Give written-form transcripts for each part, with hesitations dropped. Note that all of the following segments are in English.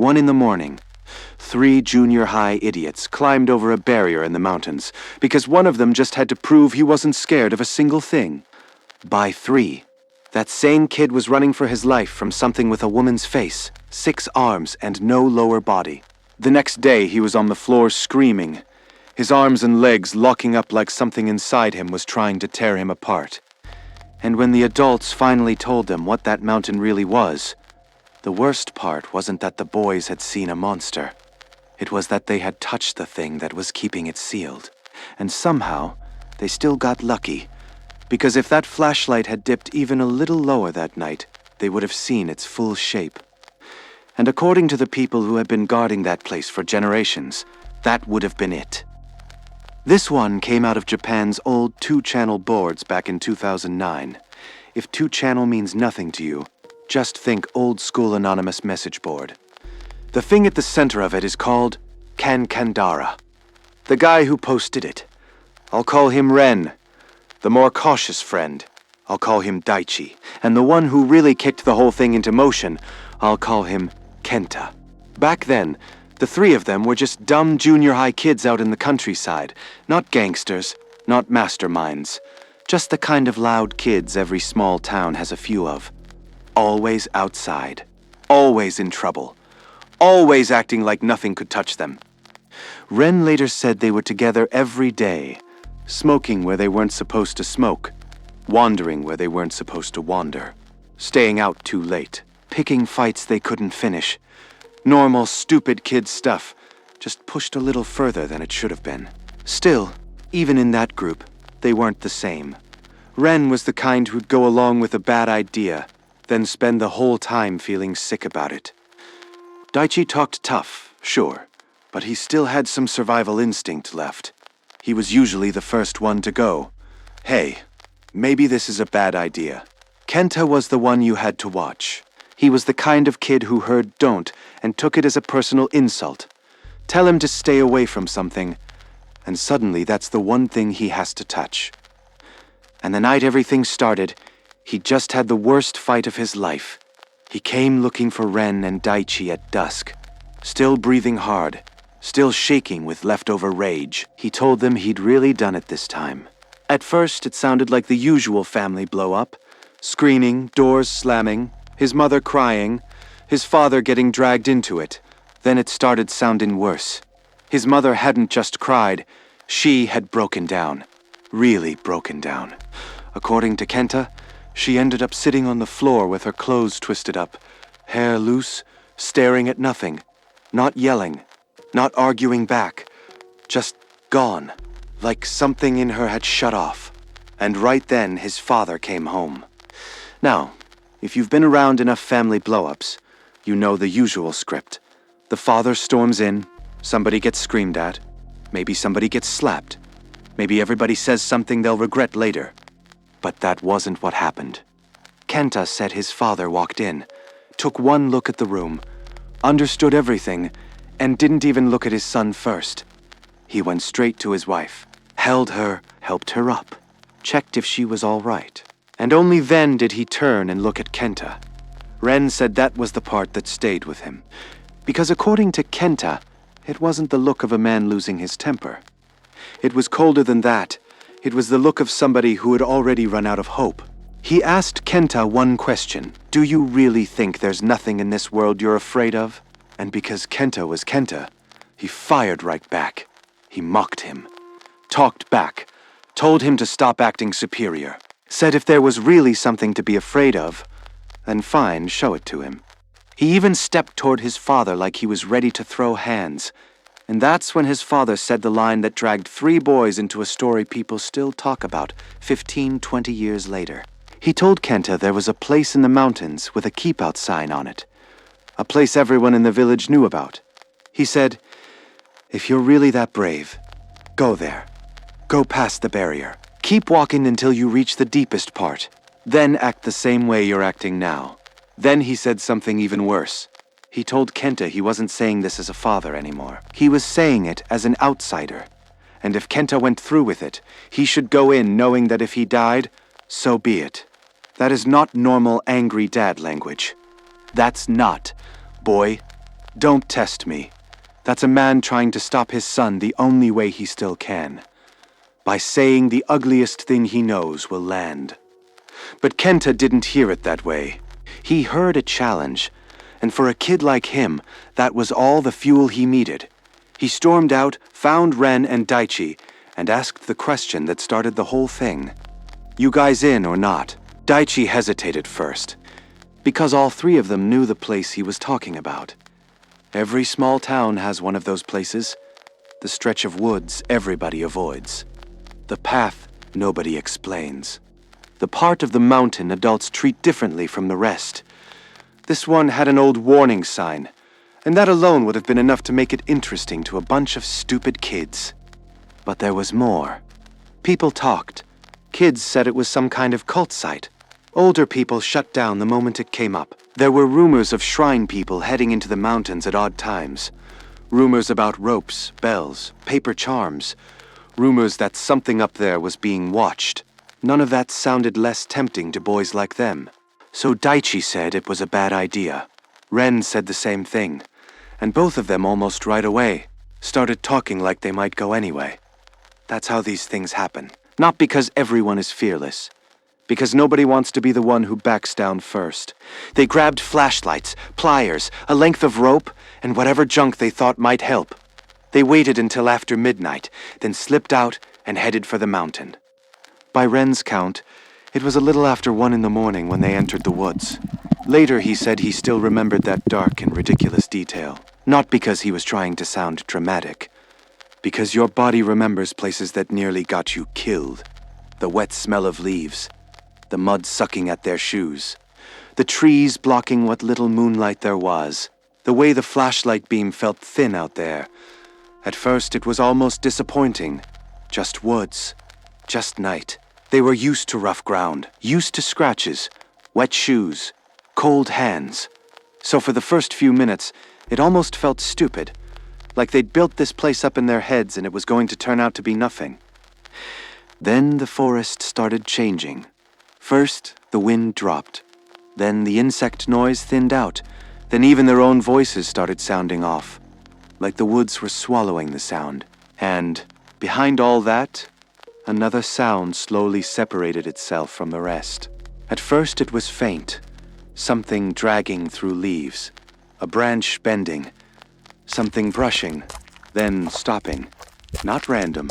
1 in the morning. 3 junior high idiots climbed over a barrier in the mountains because one of them just had to prove he wasn't scared of a single thing. By 3, that same kid was running for his life from something with a woman's face, 6 arms, and no lower body. The next day he was on the floor screaming, his arms and legs locking up like something inside him was trying to tear him apart. And when the adults finally told him what that mountain really was, the worst part wasn't that the boys had seen a monster. It was that they had touched the thing that was keeping it sealed. And somehow, they still got lucky. Because if that flashlight had dipped even a little lower that night, they would have seen its full shape. And according to the people who had been guarding that place for generations, that would have been it. This one came out of Japan's old 2-channel boards back in 2009. If 2-channel means nothing to you, just think old-school anonymous message board. The thing at the center of it is called Kankandara. The guy who posted it, I'll call him Ren. The more cautious friend, I'll call him Daichi. And the one who really kicked the whole thing into motion, I'll call him Kenta. Back then, the 3 of them were just dumb junior high kids out in the countryside. Not gangsters, not masterminds. Just the kind of loud kids every small town has a few of. Always outside. Always in trouble. Always acting like nothing could touch them. Ren later said they were together every day, smoking where they weren't supposed to smoke, wandering where they weren't supposed to wander, staying out too late, picking fights they couldn't finish. Normal, stupid kid stuff, just pushed a little further than it should have been. Still, even in that group, they weren't the same. Ren was the kind who'd go along with a bad idea, then spend the whole time feeling sick about it. Daichi talked tough, sure, but he still had some survival instinct left. He was usually the first one to go. Hey, maybe this is a bad idea. Kenta was the one you had to watch. He was the kind of kid who heard don't and took it as a personal insult. Tell him to stay away from something, and suddenly that's the one thing he has to touch. And the night everything started, he just had the worst fight of his life. He came looking for Ren and Daichi at dusk, still breathing hard, still shaking with leftover rage. He told them he'd really done it this time. At first, it sounded like the usual family blow-up. Screaming, doors slamming, his mother crying, his father getting dragged into it. Then it started sounding worse. His mother hadn't just cried, she had broken down. Really broken down. According to Kenta, she ended up sitting on the floor with her clothes twisted up, hair loose, staring at nothing, not yelling, not arguing back, just gone, like something in her had shut off. And right then his father came home. Now, if you've been around enough family blow-ups, you know the usual script. The father storms in, somebody gets screamed at, maybe somebody gets slapped, maybe everybody says something they'll regret later. But that wasn't what happened. Kenta said his father walked in, took one look at the room, understood everything, and didn't even look at his son first. He went straight to his wife, held her, helped her up, checked if she was all right. And only then did he turn and look at Kenta. Ren said that was the part that stayed with him. Because according to Kenta, it wasn't the look of a man losing his temper. It was colder than that. It was the look of somebody who had already run out of hope. He asked Kenta one question. Do you really think there's nothing in this world you're afraid of? And because Kenta was Kenta, he fired right back. He mocked him, talked back, told him to stop acting superior. Said if there was really something to be afraid of, then fine, show it to him. He even stepped toward his father like he was ready to throw hands. And that's when his father said the line that dragged 3 boys into a story people still talk about 15, 20 years later. He told Kenta there was a place in the mountains with a keep-out sign on it. A place everyone in the village knew about. He said, if you're really that brave, go there. Go past the barrier. Keep walking until you reach the deepest part. Then act the same way you're acting now. Then he said something even worse. He told Kenta he wasn't saying this as a father anymore. He was saying it as an outsider. And if Kenta went through with it, he should go in knowing that if he died, so be it. That is not normal angry dad language. That's not, boy, Don't test me. That's a man trying to stop his son the only way he still can. By saying the ugliest thing he knows will land. But Kenta didn't hear it that way. He heard a challenge, and for a kid like him, that was all the fuel he needed. He stormed out, found Ren and Daichi, and asked the question that started the whole thing. You guys in or not? Daichi hesitated first, because all three of them knew the place he was talking about. Every small town has one of those places. The stretch of woods everybody avoids. The path nobody explains. The part of the mountain adults treat differently from the rest. This one had an old warning sign, and that alone would have been enough to make it interesting to a bunch of stupid kids. But there was more. People talked. Kids said it was some kind of cult site. Older people shut down the moment it came up. There were rumors of shrine people heading into the mountains at odd times. Rumors about ropes, bells, paper charms. Rumors that something up there was being watched. None of that sounded less tempting to boys like them. So Daichi said it was a bad idea. Ren said the same thing. And both of them almost right away started talking like they might go anyway. That's how these things happen. Not because everyone is fearless. Because nobody wants to be the one who backs down first. They grabbed flashlights, pliers, a length of rope, and whatever junk they thought might help. They waited until after midnight, then slipped out and headed for the mountain. By Ren's count, it was a little after 1 in the morning when they entered the woods. Later he said he still remembered that dark and ridiculous detail. Not because he was trying to sound dramatic. Because your body remembers places that nearly got you killed. The wet smell of leaves. The mud sucking at their shoes. The trees blocking what little moonlight there was. The way the flashlight beam felt thin out there. At first it was almost disappointing. Just woods. Just night. They were used to rough ground. Used to scratches. Wet shoes. Cold hands. So for the first few minutes, it almost felt stupid. Like they'd built this place up in their heads and it was going to turn out to be nothing. Then the forest started changing. First, the wind dropped. Then the insect noise thinned out. Then even their own voices started sounding off. Like the woods were swallowing the sound. And behind all that, another sound slowly separated itself from the rest. At first it was faint. Something dragging through leaves. A branch bending. Something brushing. Then stopping. Not random.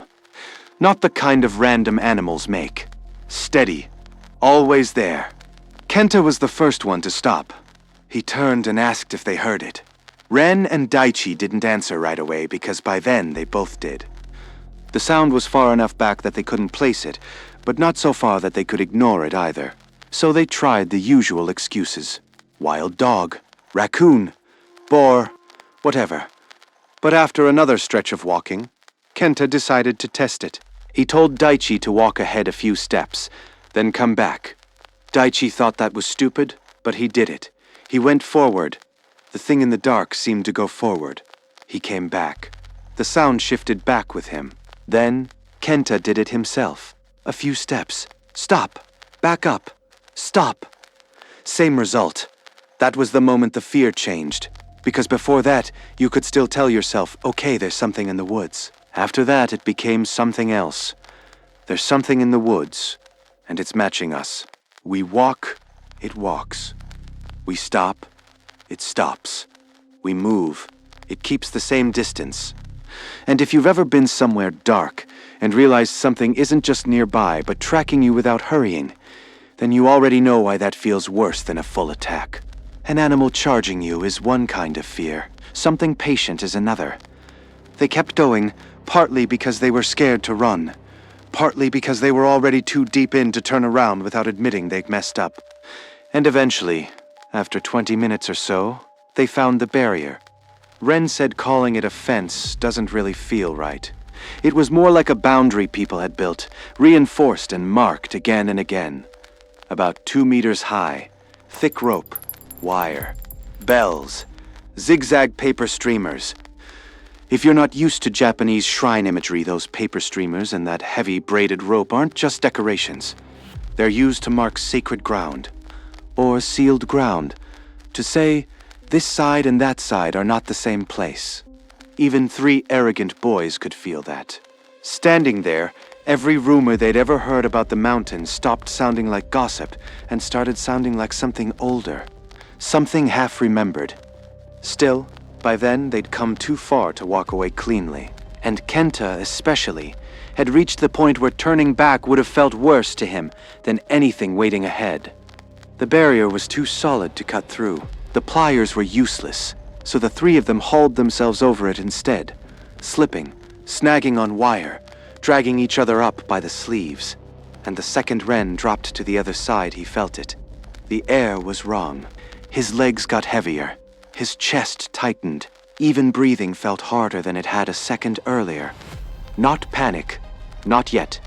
Not the kind of random animals make. Steady. Always there. Kenta was the first one to stop. He turned and asked if they heard it. Ren and Daichi didn't answer right away because by then they both did. The sound was far enough back that they couldn't place it, but not so far that they could ignore it either. So they tried the usual excuses. Wild dog, raccoon, boar, whatever. But after another stretch of walking, Kenta decided to test it. He told Daichi to walk ahead a few steps, then come back. Daichi thought that was stupid, but he did it. He went forward. The thing in the dark seemed to go forward. He came back. The sound shifted back with him. Then, Kenta did it himself. A few steps. Stop. Back up. Stop. Same result. That was the moment the fear changed. Because before that, you could still tell yourself, okay, there's something in the woods. After that, it became something else. There's something in the woods, and it's matching us. We walk, it walks. We stop, it stops. We move, it keeps the same distance. And if you've ever been somewhere dark and realized something isn't just nearby but tracking you without hurrying, then you already know why that feels worse than a full attack. An animal charging you is one kind of fear. Something patient is another. They kept going, partly because they were scared to run, partly because they were already too deep in to turn around without admitting they'd messed up. And eventually, after 20 minutes or so, they found the barrier. Ren said calling it a fence doesn't really feel right. It was more like a boundary people had built, reinforced and marked again and again. About 2 meters high, thick rope, wire, bells, zigzag paper streamers. If you're not used to Japanese shrine imagery, those paper streamers and that heavy braided rope aren't just decorations. They're used to mark sacred ground, or sealed ground, to say, This side and that side are not the same place. Even 3 arrogant boys could feel that. Standing there, every rumor they'd ever heard about the mountain stopped sounding like gossip and started sounding like something older. Something half-remembered. Still, by then they'd come too far to walk away cleanly. And Kenta, especially, had reached the point where turning back would have felt worse to him than anything waiting ahead. The barrier was too solid to cut through. The pliers were useless, so the 3 of them hauled themselves over it instead, slipping, snagging on wire, dragging each other up by the sleeves. And the second Ren dropped to the other side, he felt it. The air was wrong. His legs got heavier. His chest tightened. Even breathing felt harder than it had a second earlier. Not panic. Not yet.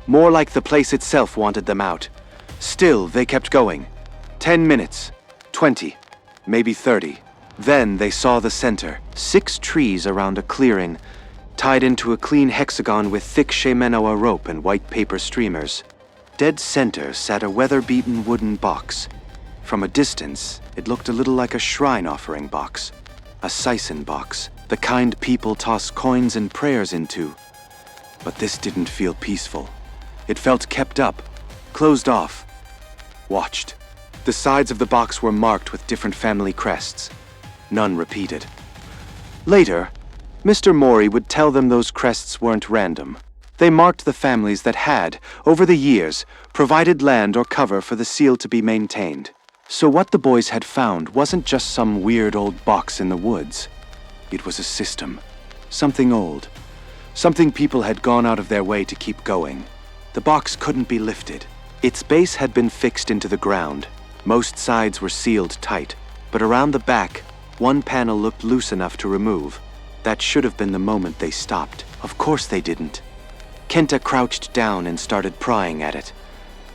More like the place itself wanted them out. Still, they kept going. 10 minutes. 20. Maybe 30. Then they saw the center. 6 trees around a clearing, tied into a clean hexagon with thick Shemenoa rope and white paper streamers. Dead center sat a weather-beaten wooden box. From a distance, it looked a little like a shrine offering box. A seisin box, the kind people toss coins and prayers into. But this didn't feel peaceful. It felt kept up, closed off, watched. The sides of the box were marked with different family crests. None repeated. Later, Mr. Mori would tell them those crests weren't random. They marked the families that had, over the years, provided land or cover for the seal to be maintained. So what the boys had found wasn't just some weird old box in the woods. It was a system. Something old. Something people had gone out of their way to keep going. The box couldn't be lifted. Its base had been fixed into the ground. Most sides were sealed tight, but around the back, one panel looked loose enough to remove. That should have been the moment they stopped. Of course they didn't. Kenta crouched down and started prying at it.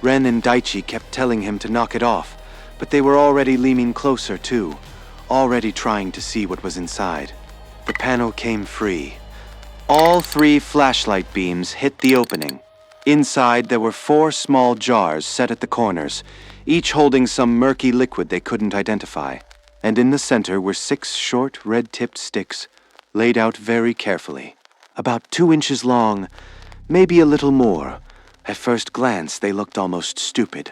Ren and Daichi kept telling him to knock it off, but they were already leaning closer too, already trying to see what was inside. The panel came free. All 3 flashlight beams hit the opening. Inside, there were 4 small jars set at the corners, each holding some murky liquid they couldn't identify. And in the center were 6 short, red-tipped sticks, laid out very carefully. About 2 inches long, maybe a little more. At first glance, they looked almost stupid.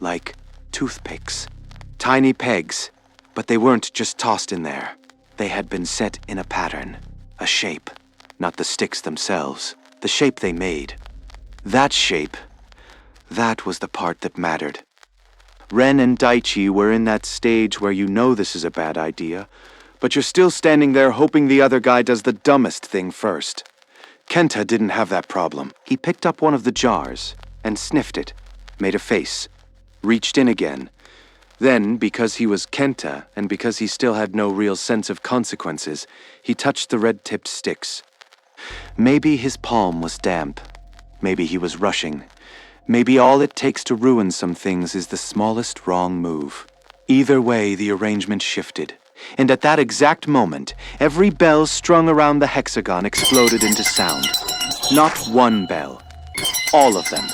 Like toothpicks. Tiny pegs, but they weren't just tossed in there. They had been set in a pattern, a shape. Not the sticks themselves, the shape they made. That shape, that was the part that mattered. Ren and Daichi were in that stage where you know this is a bad idea, but you're still standing there hoping the other guy does the dumbest thing first. Kenta didn't have that problem. He picked up one of the jars and sniffed it, made a face, reached in again. Then, because he was Kenta and because he still had no real sense of consequences, he touched the red-tipped sticks. Maybe his palm was damp. Maybe he was rushing. Maybe all it takes to ruin some things is the smallest wrong move. Either way, the arrangement shifted. And at that exact moment, every bell strung around the hexagon exploded into sound. Not one bell. All of them.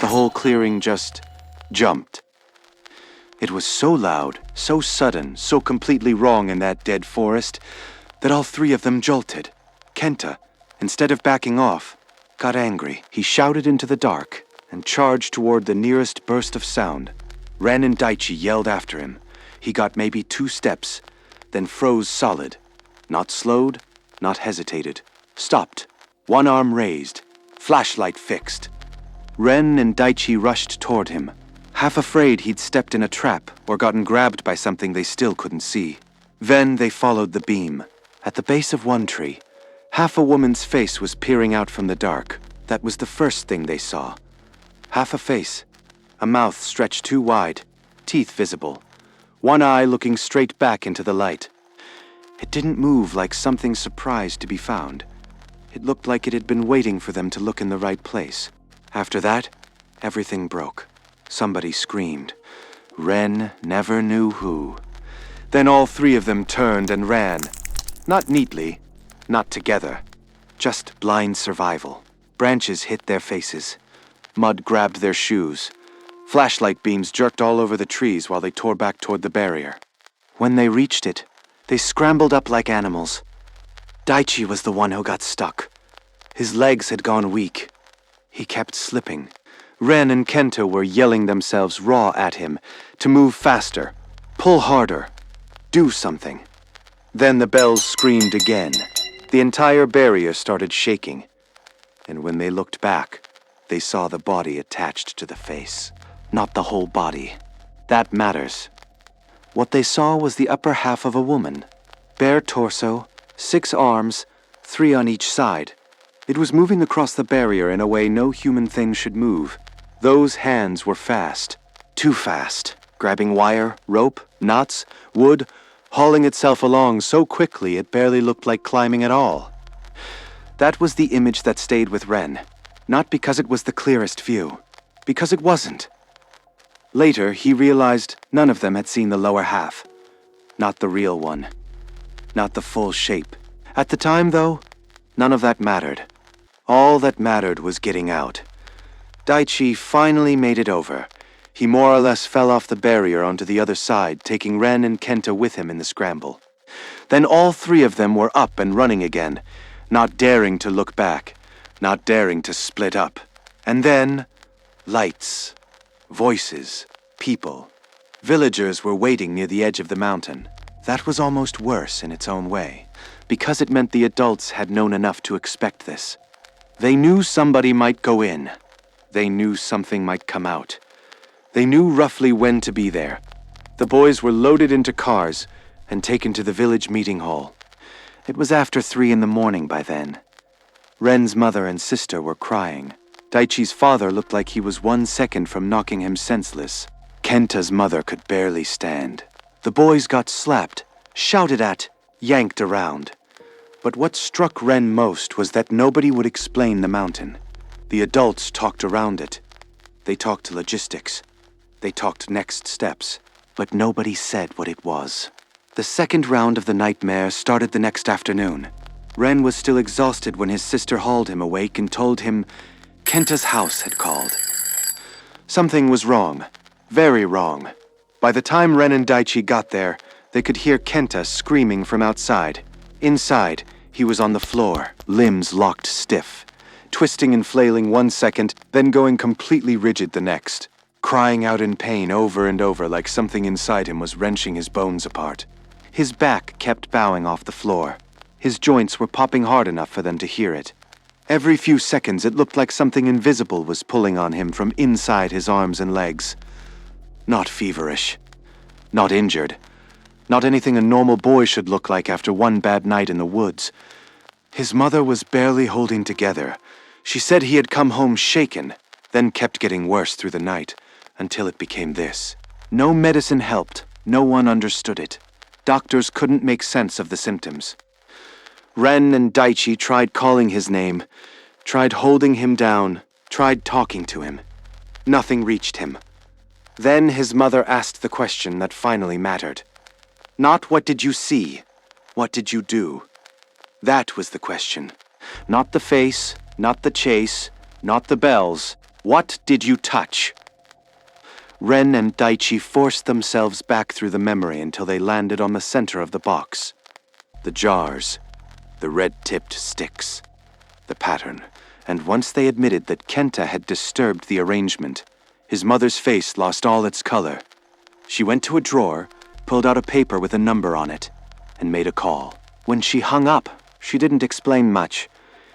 The whole clearing just jumped. It was so loud, so sudden, so completely wrong in that dead forest, that all 3 of them jolted. Kenta, instead of backing off, got angry. He shouted into the dark and charged toward the nearest burst of sound. Ren and Daichi yelled after him. He got maybe 2 steps, then froze solid. Not slowed, not hesitated. Stopped, one arm raised, flashlight fixed. Ren and Daichi rushed toward him, half afraid he'd stepped in a trap or gotten grabbed by something they still couldn't see. Then they followed the beam. At the base of one tree, half a woman's face was peering out from the dark. That was the first thing they saw. Half a face, a mouth stretched too wide, teeth visible, one eye looking straight back into the light. It didn't move like something surprised to be found. It looked like it had been waiting for them to look in the right place. After that, everything broke. Somebody screamed. Ren never knew who. Then all 3 of them turned and ran. Not neatly, not together. Just blind survival. Branches hit their faces. Mud grabbed their shoes. Flashlight beams jerked all over the trees while they tore back toward the barrier. When they reached it, they scrambled up like animals. Daichi was the one who got stuck. His legs had gone weak. He kept slipping. Ren and Kenta were yelling themselves raw at him to move faster, pull harder, do something. Then the bells screamed again. The entire barrier started shaking. And when they looked back, they saw the body attached to the face. Not the whole body. That matters. What they saw was the upper half of a woman. Bare torso, 6 arms, 3 on each side. It was moving across the barrier in a way no human thing should move. Those hands were fast. Too fast. Grabbing wire, rope, knots, wood, hauling itself along so quickly it barely looked like climbing at all. That was the image that stayed with Ren. Not because it was the clearest view. Because it wasn't. Later, he realized none of them had seen the lower half. Not the real one. Not the full shape. At the time, though, none of that mattered. All that mattered was getting out. Daichi finally made it over. He more or less fell off the barrier onto the other side, taking Ren and Kenta with him in the scramble. Then all 3 of them were up and running again, not daring to look back, not daring to split up. And then, lights. Voices, people. Villagers were waiting near the edge of the mountain. That was almost worse in its own way, because it meant the adults had known enough to expect this. They knew somebody might go in. They knew something might come out. They knew roughly when to be there. The boys were loaded into cars and taken to the village meeting hall. It was after 3 in the morning by then. Ren's mother and sister were crying. Daichi's father looked like he was 1 second from knocking him senseless. Kenta's mother could barely stand. The boys got slapped, shouted at, yanked around. But what struck Ren most was that nobody would explain the mountain. The adults talked around it. They talked logistics. They talked next steps. But nobody said what it was. The second round of the nightmare started the next afternoon. Ren was still exhausted when his sister hauled him awake and told him Kenta's house had called. Something was wrong. Very wrong. By the time Ren and Daichi got there, they could hear Kenta screaming from outside. Inside, he was on the floor, limbs locked stiff, twisting and flailing 1 second, then going completely rigid the next, crying out in pain over and over like something inside him was wrenching his bones apart. His back kept bowing off the floor. His joints were popping hard enough for them to hear it. Every few seconds, it looked like something invisible was pulling on him from inside his arms and legs. Not feverish. Not injured. Not anything a normal boy should look like after 1 bad night in the woods. His mother was barely holding together. She said he had come home shaken, then kept getting worse through the night, until it became this. No medicine helped. No one understood it. Doctors couldn't make sense of the symptoms. Ren and Daichi tried calling his name, tried holding him down, tried talking to him. Nothing reached him. Then his mother asked the question that finally mattered. Not what did you see, what did you do? That was the question. Not the face, not the chase, not the bells. What did you touch? Ren and Daichi forced themselves back through the memory until they landed on the center of the box. The jars. The red-tipped sticks. The pattern. And once they admitted that Kenta had disturbed the arrangement, his mother's face lost all its color. She went to a drawer, pulled out a paper with a number on it, and made a call. When she hung up, she didn't explain much.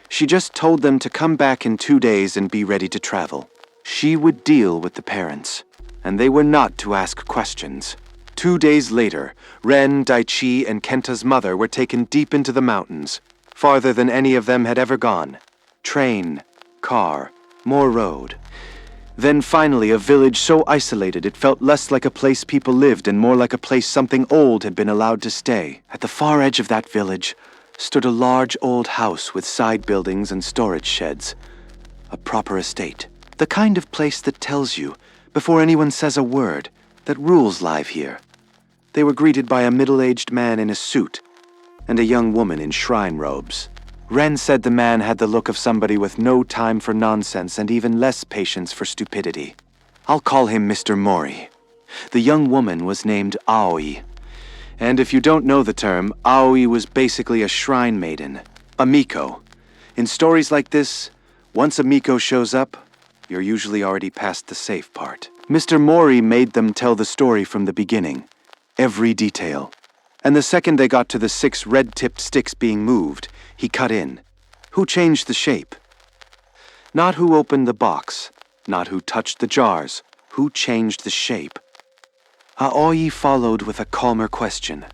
She just told them to come back in 2 days and be ready to travel. She would deal with the parents, and they were not to ask questions. 2 days later, Ren, Daichi, and Kenta's mother were taken deep into the mountains, farther than any of them had ever gone. Train, car, more road. Then finally a village so isolated it felt less like a place people lived and more like a place something old had been allowed to stay. At the far edge of that village stood a large old house with side buildings and storage sheds. A proper estate. The kind of place that tells you, before anyone says a word, that rules live here. They were greeted by a middle-aged man in a suit and a young woman in shrine robes. Ren said the man had the look of somebody with no time for nonsense and even less patience for stupidity. I'll call him Mr. Mori. The young woman was named Aoi. And if you don't know the term, Aoi was basically a shrine maiden, a miko. In stories like this, once a miko shows up, you're usually already past the safe part. Mr. Mori made them tell the story from the beginning, every detail. And the second they got to the 6 red-tipped sticks being moved, he cut in. Who changed the shape? Not who opened the box, not who touched the jars, who changed the shape. Aoi followed with a calmer question.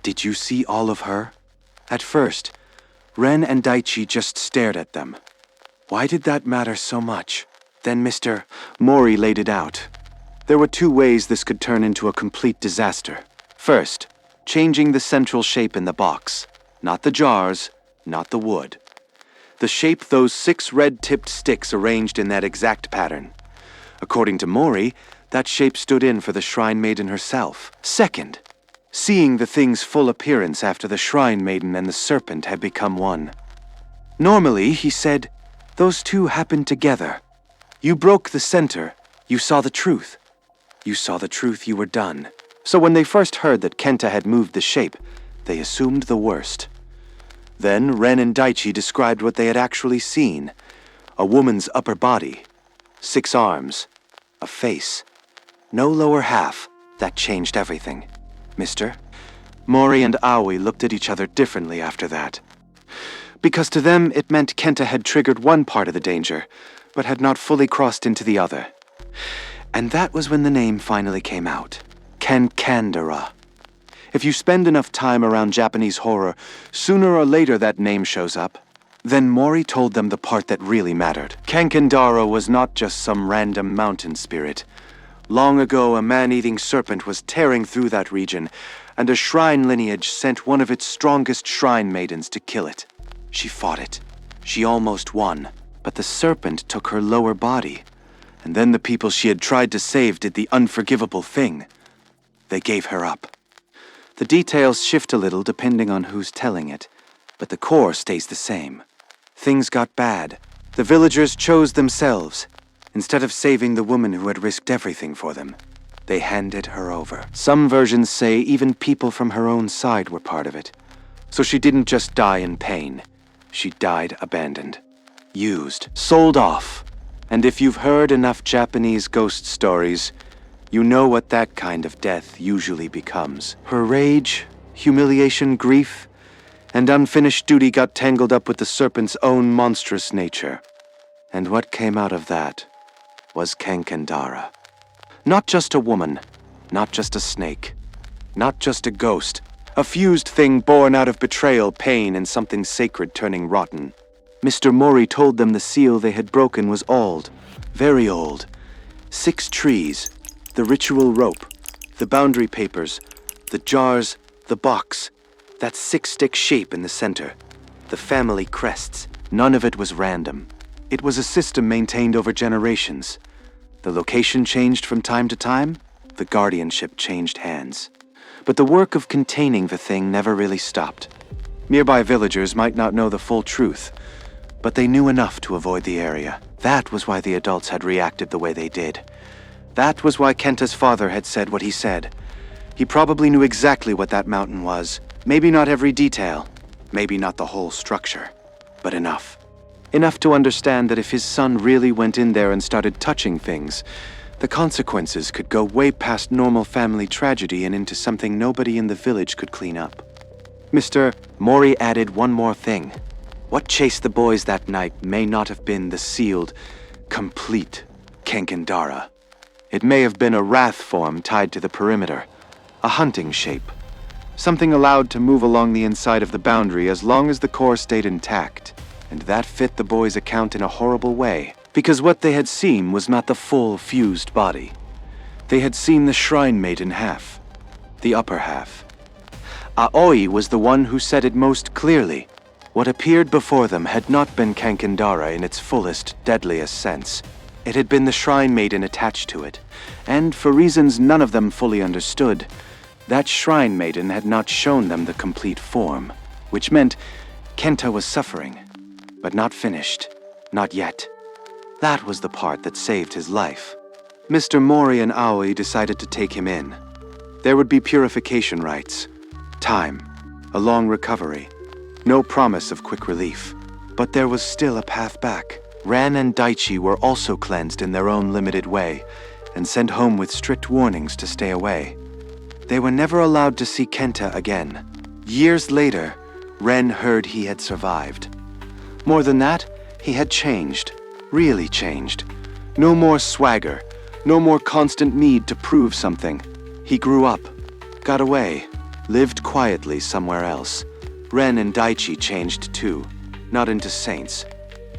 Did you see all of her? At first, Ren and Daichi just stared at them. Why did that matter so much? Then Mr. Mori laid it out. There were 2 ways this could turn into a complete disaster. First, changing the central shape in the box. Not the jars, not the wood. The shape those 6 red-tipped sticks arranged in that exact pattern. According to Mori, that shape stood in for the Shrine Maiden herself. Second, seeing the thing's full appearance after the Shrine Maiden and the serpent had become one. Normally, he said, those 2 happened together. You broke the center, you saw the truth. You saw the truth, you were done. So when they first heard that Kenta had moved the shape, they assumed the worst. Then Ren and Daichi described what they had actually seen. A woman's upper body, 6 arms, a face. No lower half. That changed everything. Mister? Mori and Aoi looked at each other differently after that. Because to them it meant Kenta had triggered one part of the danger, but had not fully crossed into the other. And that was when the name finally came out. Kankandara. If you spend enough time around Japanese horror, sooner or later that name shows up. Then Mori told them the part that really mattered. Kankandara was not just some random mountain spirit. Long ago, a man-eating serpent was tearing through that region, and a shrine lineage sent one of its strongest shrine maidens to kill it. She fought it. She almost won. But the serpent took her lower body. And then the people she had tried to save did the unforgivable thing. They gave her up. The details shift a little depending on who's telling it, but the core stays the same. Things got bad. The villagers chose themselves. Instead of saving the woman who had risked everything for them, they handed her over. Some versions say even people from her own side were part of it. So she didn't just die in pain. She died abandoned. Used. Sold off. And if you've heard enough Japanese ghost stories, you know what that kind of death usually becomes. Her rage, humiliation, grief, and unfinished duty got tangled up with the serpent's own monstrous nature. And what came out of that was Kankandara. Not just a woman, not just a snake, not just a ghost, a fused thing born out of betrayal, pain, and something sacred turning rotten. Mr. Mori told them the seal they had broken was old, very old. 6 trees, the ritual rope, the boundary papers, the jars, the box, that 6-stick shape in the center, the family crests. None of it was random. It was a system maintained over generations. The location changed from time to time, the guardianship changed hands. But the work of containing the thing never really stopped. Nearby villagers might not know the full truth, but they knew enough to avoid the area. That was why the adults had reacted the way they did. That was why Kenta's father had said what he said. He probably knew exactly what that mountain was. Maybe not every detail, maybe not the whole structure, but enough. Enough to understand that if his son really went in there and started touching things, the consequences could go way past normal family tragedy and into something nobody in the village could clean up. Mr. Mori added one more thing. What chased the boys that night may not have been the sealed, complete Kankandara. It may have been a wrath form tied to the perimeter, a hunting shape, something allowed to move along the inside of the boundary as long as the core stayed intact. And that fit the boys' account in a horrible way, because what they had seen was not the full fused body. They had seen the shrine maiden half, the upper half. Aoi was the one who said it most clearly. What appeared before them had not been Kankandara in its fullest, deadliest sense. It had been the shrine maiden attached to it, and for reasons none of them fully understood, that shrine maiden had not shown them the complete form, which meant Kenta was suffering, but not finished, not yet. That was the part that saved his life. Mr. Mori and Aoi decided to take him in. There would be purification rites, time, a long recovery, no promise of quick relief. But there was still a path back. Ren and Daichi were also cleansed in their own limited way, and sent home with strict warnings to stay away. They were never allowed to see Kenta again. Years later, Ren heard he had survived. More than that, he had changed, really changed. No more swagger, no more constant need to prove something. He grew up, got away, lived quietly somewhere else. Ren and Daichi changed too, not into saints,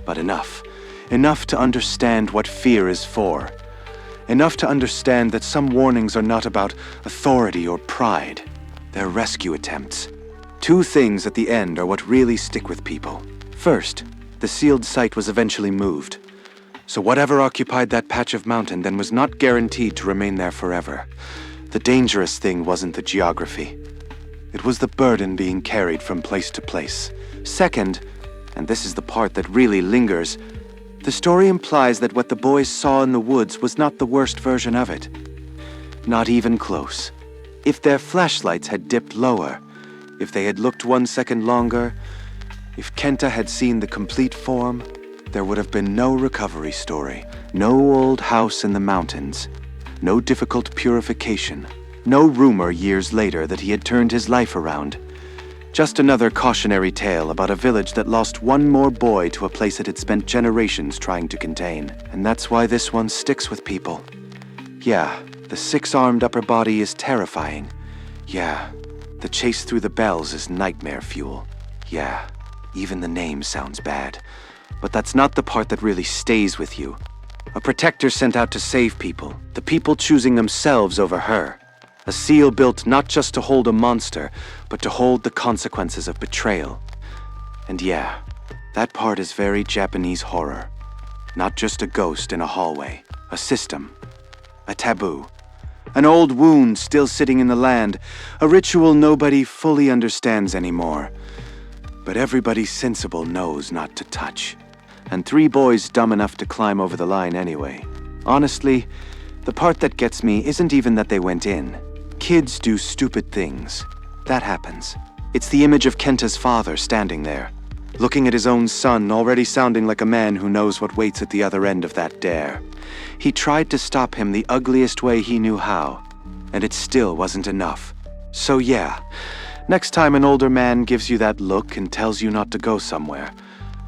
but enough. Enough to understand what fear is for. Enough to understand that some warnings are not about authority or pride. They're rescue attempts. Two things at the end are what really stick with people. First, the sealed site was eventually moved. So whatever occupied that patch of mountain then was not guaranteed to remain there forever. The dangerous thing wasn't the geography. It was the burden being carried from place to place. Second, and this is the part that really lingers, the story implies that what the boys saw in the woods was not the worst version of it. Not even close. If their flashlights had dipped lower, if they had looked 1 second longer, if Kenta had seen the complete form, there would have been no recovery story, no old house in the mountains, no difficult purification, no rumor years later that he had turned his life around. Just another cautionary tale about a village that lost one more boy to a place it had spent generations trying to contain. And that's why this one sticks with people. Yeah, the six-armed upper body is terrifying. Yeah, the chase through the bells is nightmare fuel. Yeah, even the name sounds bad. But that's not the part that really stays with you. A protector sent out to save people, the people choosing themselves over her. A seal built not just to hold a monster, but to hold the consequences of betrayal. And yeah, that part is very Japanese horror. Not just a ghost in a hallway, a system, a taboo, an old wound still sitting in the land, a ritual nobody fully understands anymore. But everybody sensible knows not to touch. And 3 boys dumb enough to climb over the line anyway. Honestly, the part that gets me isn't even that they went in. Kids do stupid things. That happens. It's the image of Kenta's father standing there, looking at his own son, already sounding like a man who knows what waits at the other end of that dare. He tried to stop him the ugliest way he knew how, and it still wasn't enough. So yeah, next time an older man gives you that look and tells you not to go somewhere,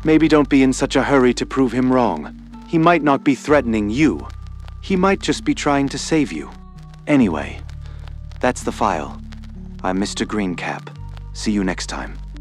maybe don't be in such a hurry to prove him wrong. He might not be threatening you. He might just be trying to save you. Anyway, that's the file. I'm Mr. Greencap. See you next time.